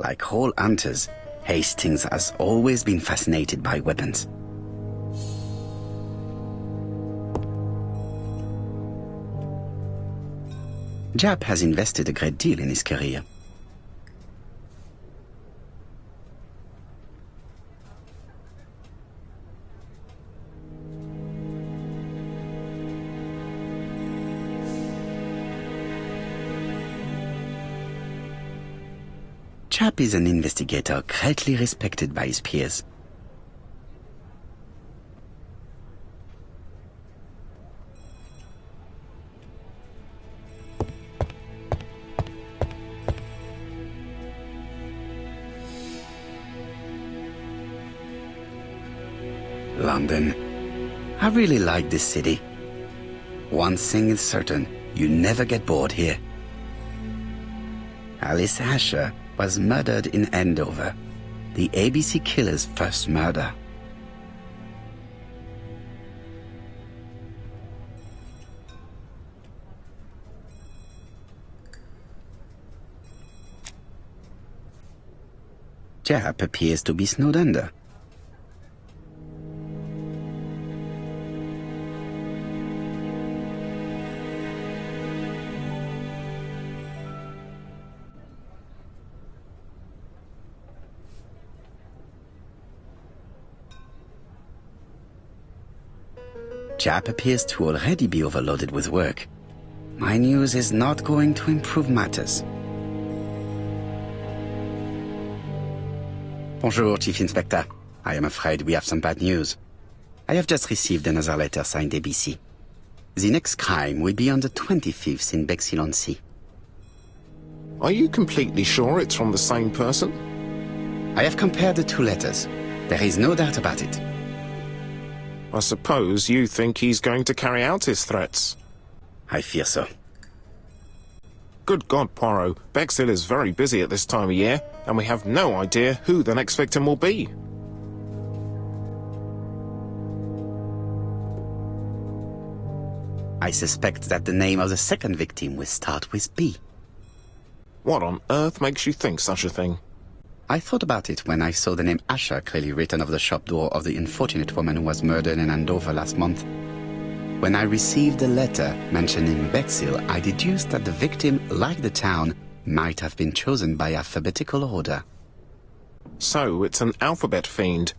Like all hunters, Hastings has always been fascinated by weapons. Japp has invested a great deal in his career. Japp is an investigator greatly respected by his peers. London. I really like this city. One thing is certain, you never get bored here. Alice Asher was murdered in Andover, the ABC killer's first murder. Japp appears to be snowed under. Japp appears to already be overloaded with work. My news is not going to improve matters. Bonjour, Chief Inspector. I am afraid we have some bad news. I have just received another letter signed ABC. The next crime will be on the 25th in Bexhill-on-Sea. Are you completely sure it's from the same person? I have compared the two letters. There is no doubt about it. I suppose you think he's going to carry out his threats. I fear so. Good God, Poirot. Bexhill is very busy at this time of year, and we have no idea who the next victim will be. I suspect that the name of the second victim will start with B. What on earth makes you think such a thing? I thought about it when I saw the name Asher clearly written over the shop door of the unfortunate woman who was murdered in Andover last month. When I received a letter mentioning Bexhill, I deduced that the victim, like the town, might have been chosen by alphabetical order. So it's an alphabet fiend.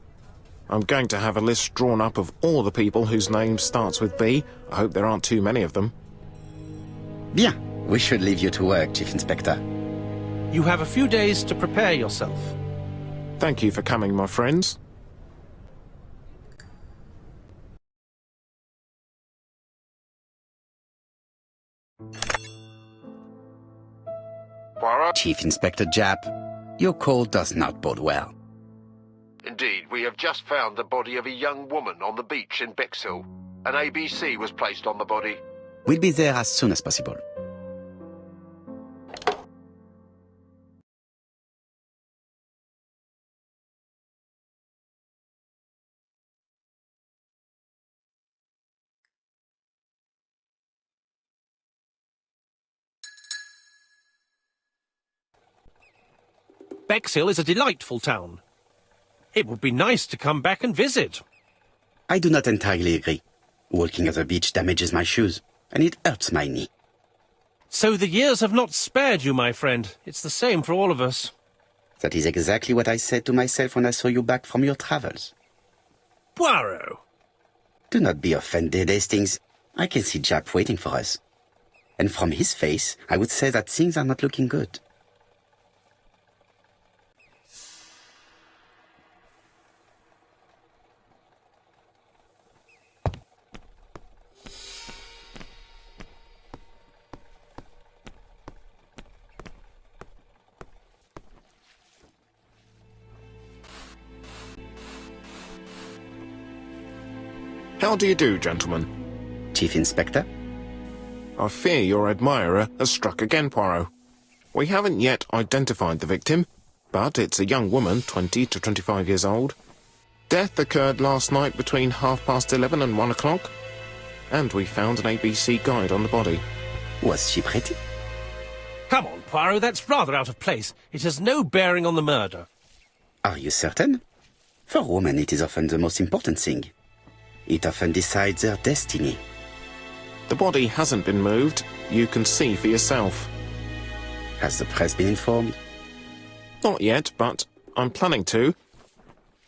I'm going to have a list drawn up of all the people whose name starts with B. I hope there aren't too many of them. Bien, we should leave you to work, Chief Inspector. You have a few days to prepare yourself. Thank you for coming, my friends. Poirot? Chief Inspector Japp, your call does not bode well. Indeed, we have just found the body of a young woman on the beach in Bexhill. An ABC was placed on the body. We'll be there as soon as possible. Bexhill is a delightful town. It would be nice to come back and visit. I do not entirely agree. Walking at the beach damages my shoes, and it hurts my knee. So the years have not spared you, my friend. It's the same for all of us. That is exactly what I said to myself when I saw you back from your travels. Poirot! Do not be offended, Hastings. I can see Japp waiting for us. And from his face, I would say that things are not looking good. How do you do, gentlemen? Chief Inspector? I fear your admirer has struck again, Poirot. We haven't yet identified the victim, but it's a young woman, 20 to 25 years old. Death occurred last night between 11:30 and 1 o'clock, and we found an ABC guide on the body. Was she pretty? Come on, Poirot, that's rather out of place. It has no bearing on the murder. Are you certain? For women, it is often the most important thing. It often decides their destiny. The body hasn't been moved. You can see for yourself. Has the press been informed? Not yet, but I'm planning to.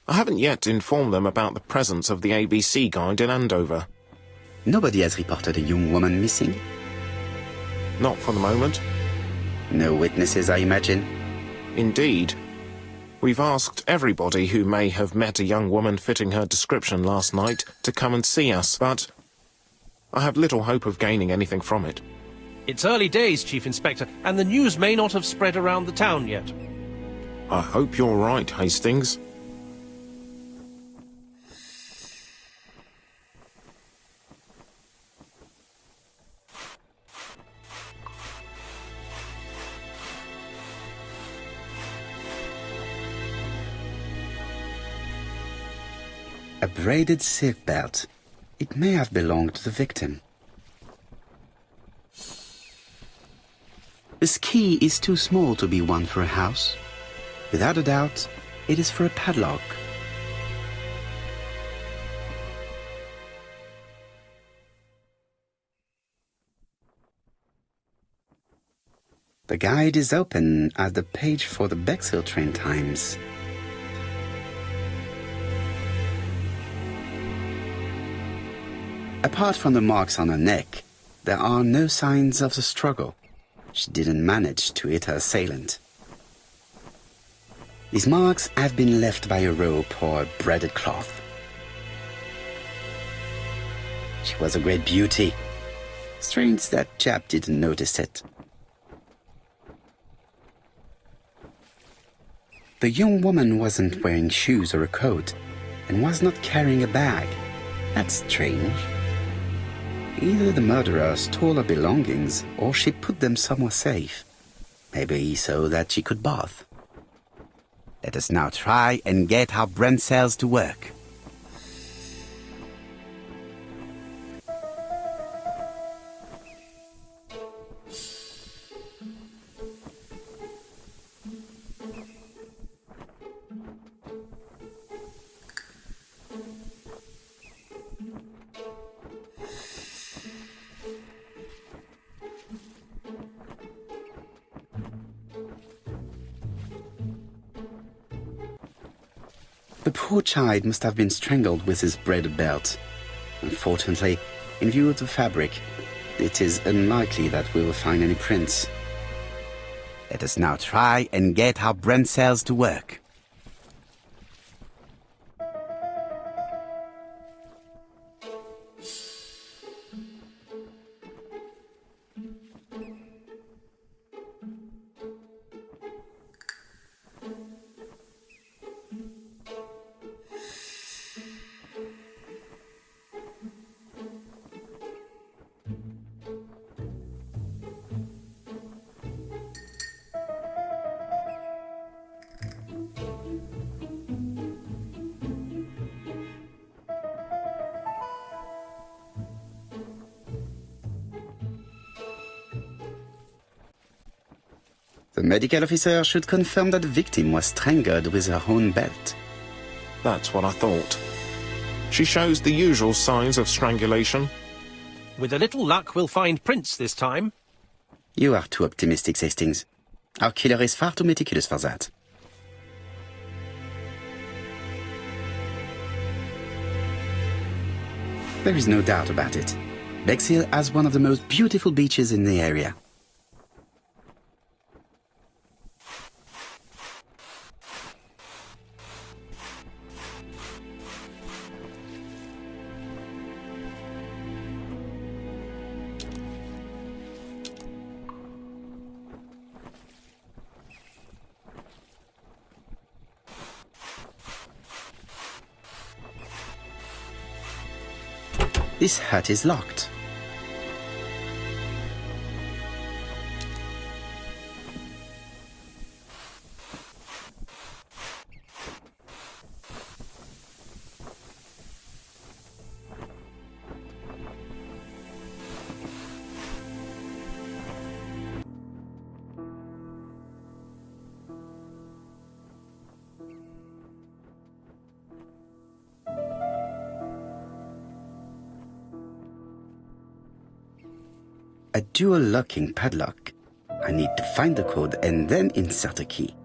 I haven't yet informed them about the presence of the ABC guide in Andover. Nobody has reported a young woman missing? Not for the moment. No witnesses, I imagine? Indeed. We've asked everybody who may have met a young woman fitting her description last night to come and see us, but I have little hope of gaining anything from it. It's early days, Chief Inspector, and the news may not have spread around the town yet. I hope you're right, Hastings. A braided silk belt. It may have belonged to the victim. This key is too small to be one for a house. Without a doubt, it is for a padlock. The guide is open at the page for the Bexhill train times. Apart from the marks on her neck, there are no signs of the struggle. She didn't manage to hit her assailant. These marks have been left by a rope or a braided cloth. She was a great beauty. Strange that chap didn't notice it. The young woman wasn't wearing shoes or a coat and was not carrying a bag. That's strange. Either the murderer stole her belongings or she put them somewhere safe. Maybe so that she could bath. Let us now try and get our brain cells to work. The poor child must have been strangled with his braided belt. Unfortunately, in view of the fabric, it is unlikely that we will find any prints. Let us now try and get our brain cells to work. The medical officer should confirm that the victim was strangled with her own belt. That's what I thought. She shows the usual signs of strangulation. With a little luck, we'll find prints this time. You are too optimistic, Hastings. Our killer is far too meticulous for that. There is no doubt about it. Bexhill has one of the most beautiful beaches in the area. This hut is locked. a dual locking padlock. I need to find the code and then insert a key.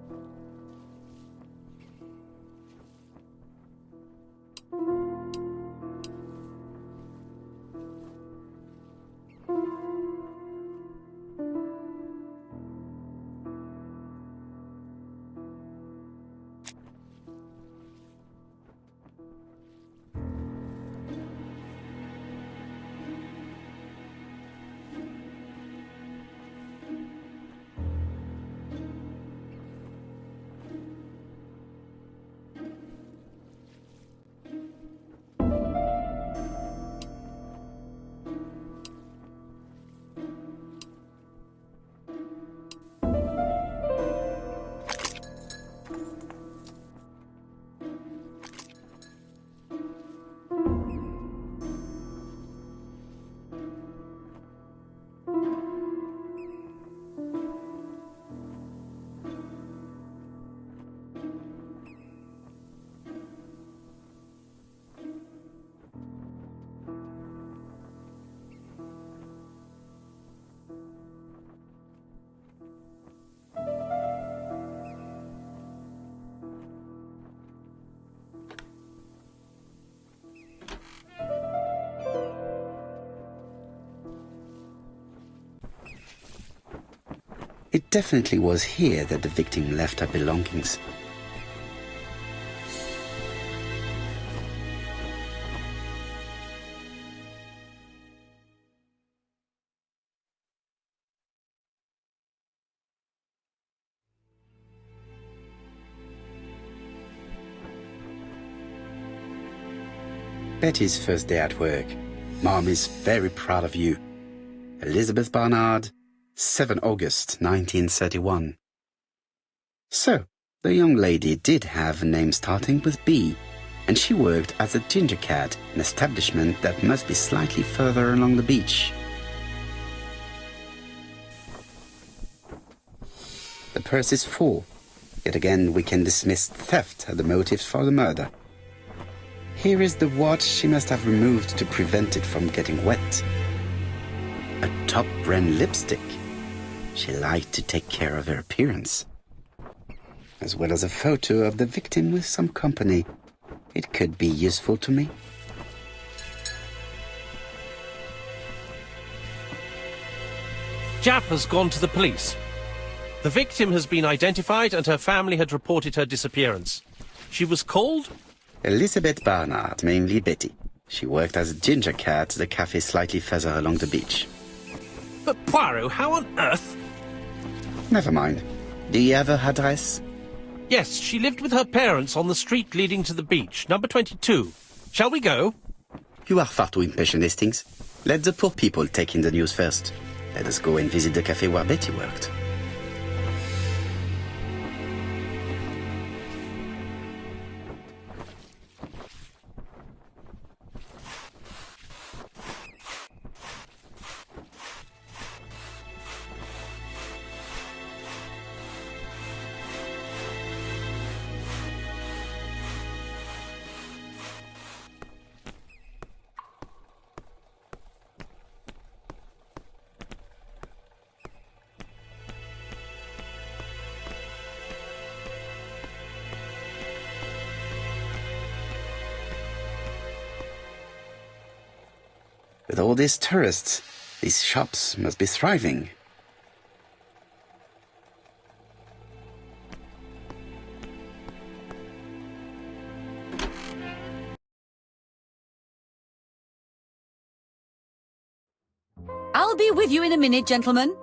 It definitely was here that the victim left her belongings. Betty's first day at work. Mom is very proud of you. Elizabeth Barnard, 7 August 1931. So, the young lady did have a name starting with B, and she worked as a ginger cat, an establishment that must be slightly further along the beach. The purse is full. Yet again, we can dismiss theft as the motive for the murder. Here is the watch she must have removed to prevent it from getting wet. A top-brand lipstick. She liked to take care of her appearance. As well as a photo of the victim with some company. It could be useful to me. Jap has gone to the police. The victim has been identified and her family had reported her disappearance. She was called Elizabeth Barnard, mainly Betty. She worked as a ginger cat at the cafe slightly further along the beach. But Poirot, how on earth? Never mind. Do you have her address? Yes, she lived with her parents on the street leading to the beach, number 22. Shall we go? You are far too impatient, Hastings. Let the poor people take in the news first. Let us go and visit the cafe where Betty worked. With all these tourists, these shops must be thriving. I'll be with you in a minute, gentlemen.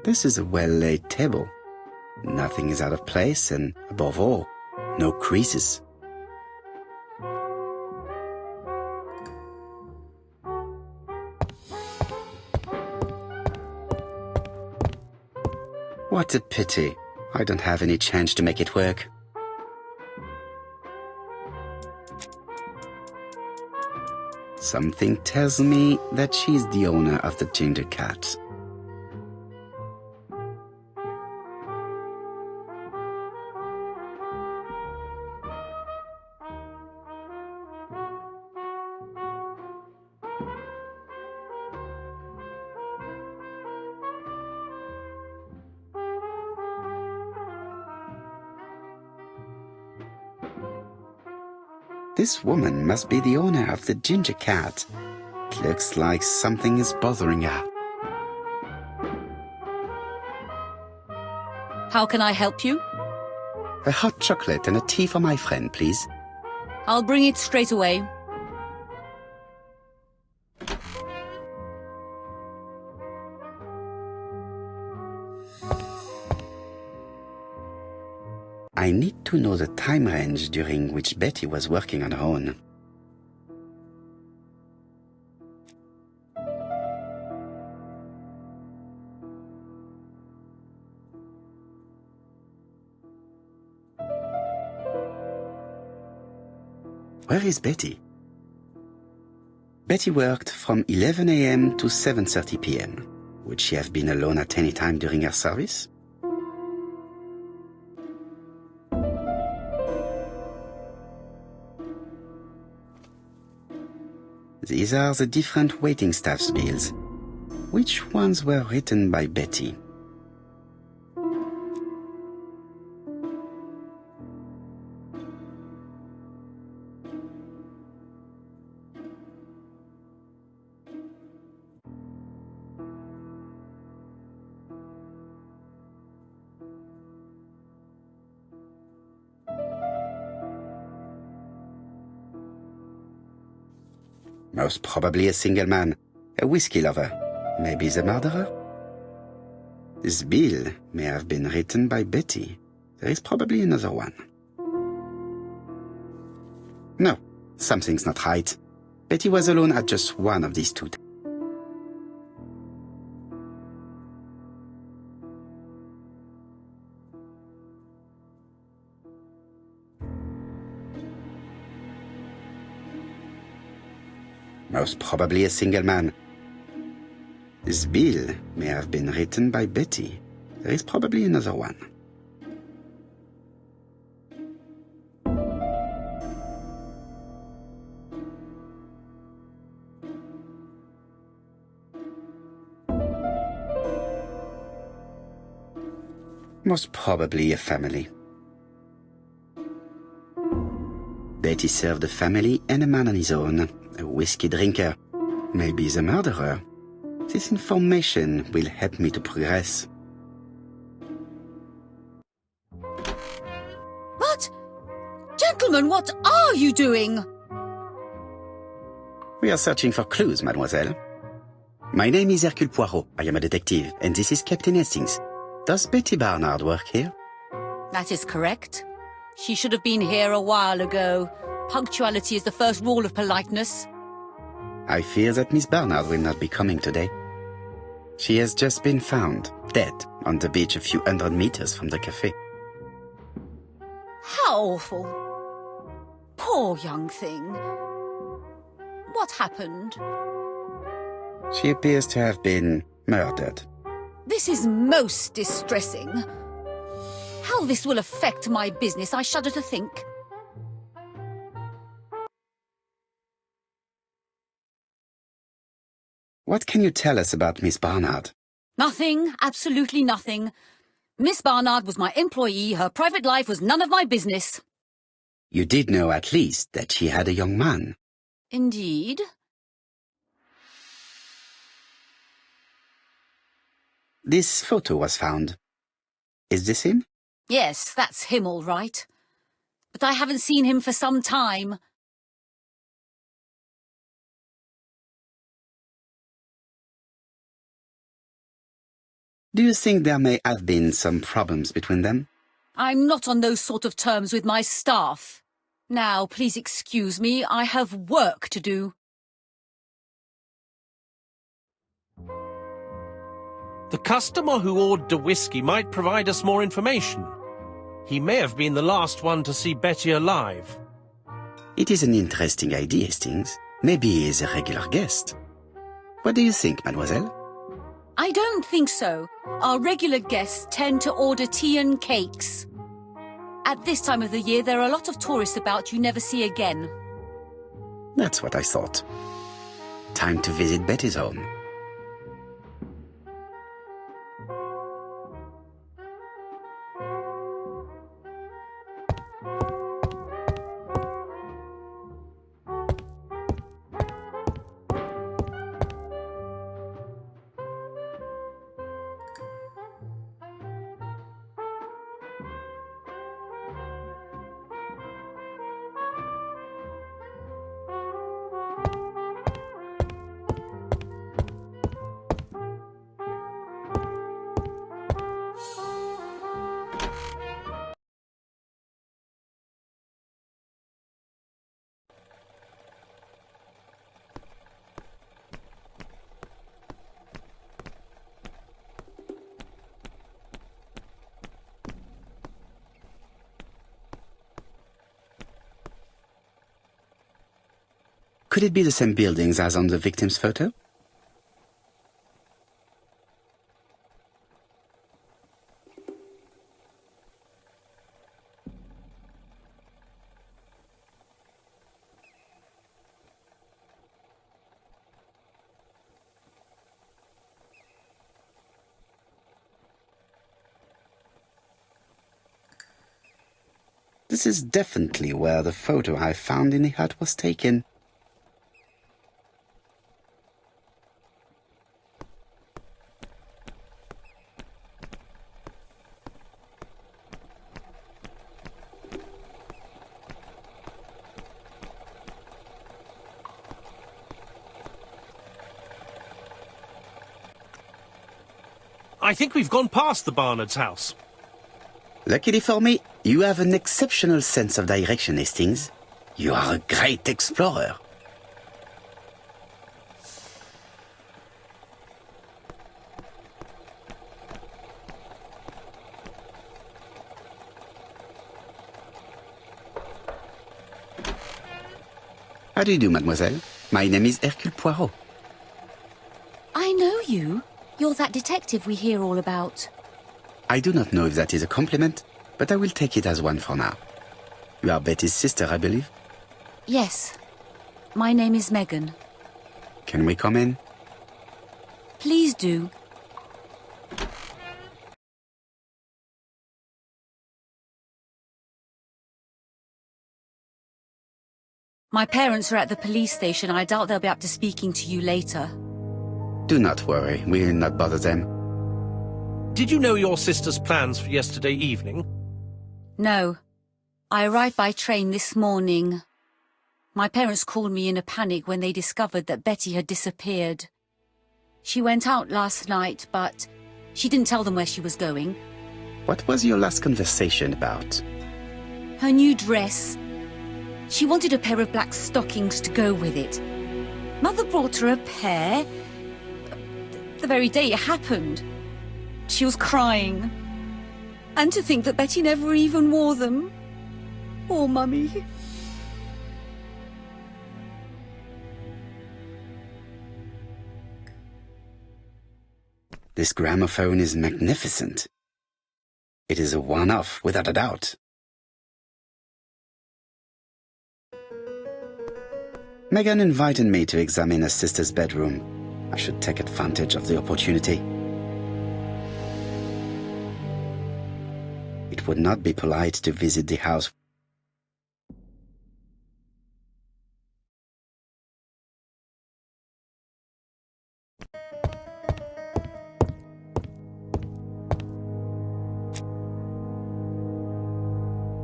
This is a well-laid table. Nothing is out of place and, above all, no creases. What a pity. I don't have any change to make it work. Something tells me that she's the owner of the ginger cat. This woman must be the owner of the ginger cat. It looks like something is bothering her. How can I help you? A hot chocolate and a tea for my friend, please. I'll bring it straight away. I need to know the time range during which Betty was working on her own. Where is Betty? Betty worked from 11 a.m. to 7:30 p.m. Would she have been alone at any time during her service? These are the different waiting staff's bills. Which ones were written by Betty? Most probably a single man, a whiskey lover, maybe the murderer. This bill may have been written by Betty. There is probably another one. No, something's not right. Betty was alone at just one of these two. Most probably a single man. This bill may have been written by Betty. There is probably another one. Most probably a family. Betty served a family and a man on his own, a whiskey drinker, maybe the murderer. This information will help me to progress. But, gentlemen, what are you doing? We are searching for clues, mademoiselle. My name is Hercule Poirot. I am a detective, and this is Captain Hastings. Does Betty Barnard work here? That is correct. She should have been here a while ago. Punctuality is the first rule of politeness. I fear that Miss Barnard will not be coming today. She has just been found, dead, on the beach a few hundred meters from the cafe. How awful. Poor young thing. What happened? She appears to have been murdered. This is most distressing. How this will affect my business, I shudder to think. What can you tell us about Miss Barnard? Nothing, absolutely nothing. Miss Barnard was my employee. Her private life was none of my business. You did know at least that she had a young man. Indeed. This photo was found. Is this him? Yes, that's him all right. But I haven't seen him for some time. Do you think there may have been some problems between them? I'm not on those sort of terms with my staff. Now, please excuse me, I have work to do. The customer who ordered the whiskey might provide us more information. He may have been the last one to see Betty alive. It is an interesting idea, Hastings. Maybe he is a regular guest. What do you think, mademoiselle? I don't think so. Our regular guests tend to order tea and cakes. At this time of the year, there are a lot of tourists about you never see again. That's what I thought. Time to visit Betty's home. Could it be the same buildings as on the victim's photo? This is definitely where the photo I found in the hut was taken. I think we've gone past the Barnard's house. Luckily for me, you have an exceptional sense of direction, Hastings. You are a great explorer. How do you do, mademoiselle? My name is Hercule Poirot. I know you. You're that detective we hear all about. I do not know if that is a compliment, but I will take it as one for now. You are Betty's sister, I believe? Yes. My name is Megan. Can we come in? Please do. My parents are at the police station. I doubt they'll be up to speaking to you later. Do not worry, we will not bother them. Did you know your sister's plans for yesterday evening? No. I arrived by train this morning. My parents called me in a panic when they discovered that Betty had disappeared. She went out last night, but she didn't tell them where she was going. What was your last conversation about? Her new dress. She wanted a pair of black stockings to go with it. Mother brought her a pair. The very day it happened. She was crying. And to think that Betty never even wore them. Poor Mummy. This gramophone is magnificent. It is a one-off, without a doubt. Megan invited me to examine her sister's bedroom. I should take advantage of the opportunity. It would not be polite to visit the house.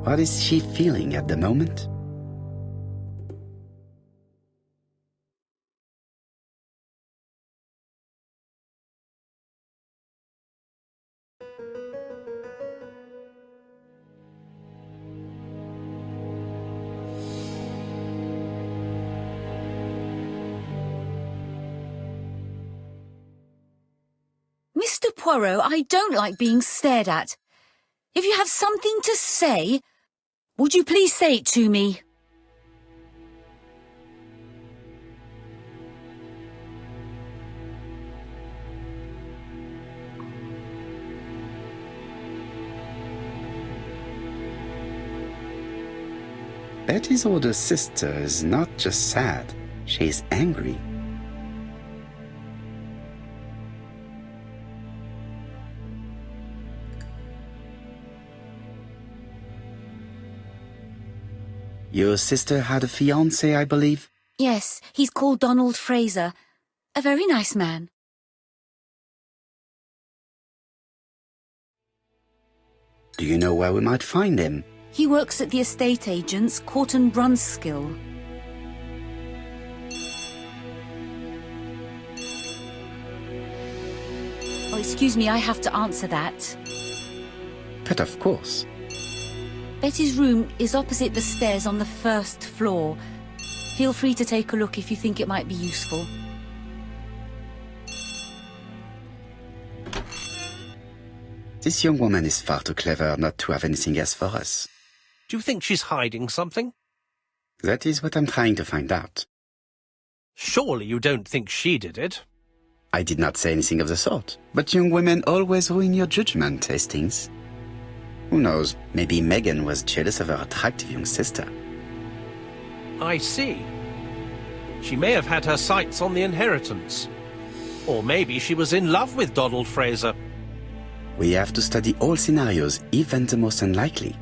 What is she feeling at the moment? Mr. Poirot, I don't like being stared at. If you have something to say, would you please say it to me? Betty's older sister is not just sad, she's angry. Your sister had a fiancé, I believe? Yes, he's called Donald Fraser. A very nice man. Do you know where we might find him? He works at the estate agent's, Corton Brunskill. Oh, excuse me, I have to answer that. But of course. Betty's room is opposite the stairs on the first floor. Feel free to take a look if you think it might be useful. This young woman is far too clever not to have anything else for us. Do you think she's hiding something? That is what I'm trying to find out. Surely you don't think she did it? I did not say anything of the sort. But young women always ruin your judgment, Hastings. Who knows, maybe Megan was jealous of her attractive young sister. I see. She may have had her sights on the inheritance. Or maybe she was in love with Donald Fraser. We have to study all scenarios, even the most unlikely.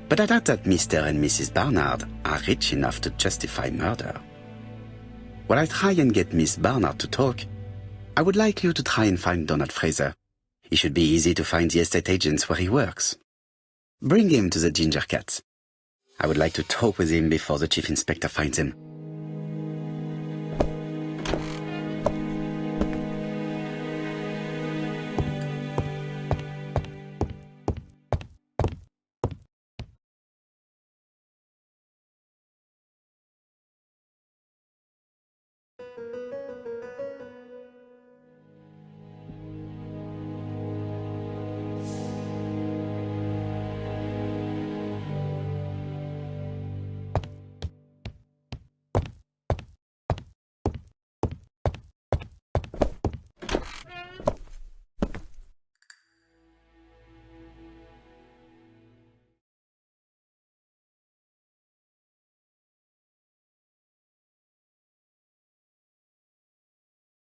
But I doubt that Mr. and Mrs. Barnard are rich enough to justify murder. While I try and get Miss Barnard to talk, I would like you to try and find Donald Fraser. It should be easy to find the estate agents where he works. Bring him to the Ginger Cat. I would like to talk with him before the Chief Inspector finds him.